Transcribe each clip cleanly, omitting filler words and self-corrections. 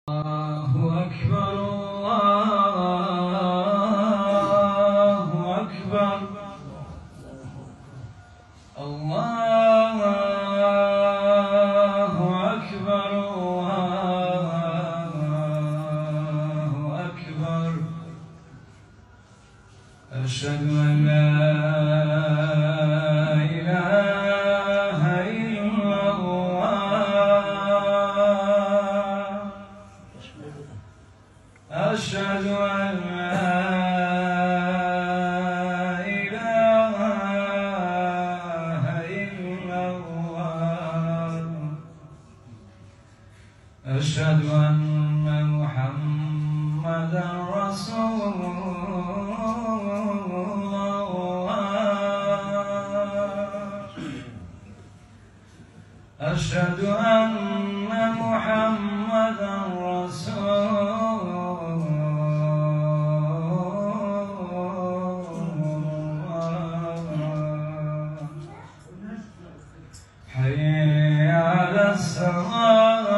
الله أكبر الله أكبر الله أكبر الله أكبر أشهد أن لا إله إلا الله أشهد أن لا إله إلا الله أشهد أن محمدًا رسول الله أشهد أن محمدًا رسول الله حي على الصلاة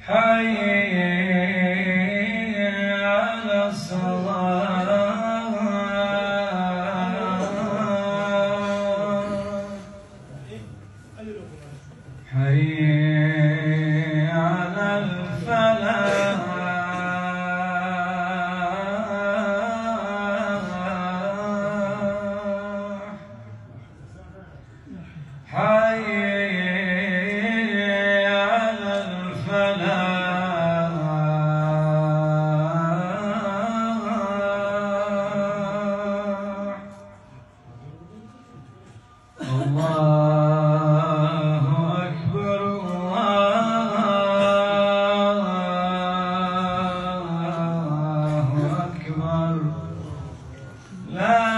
حي على الصلاة حي على الفلاح حي على الفلاح الله أكبر الله أكبر لا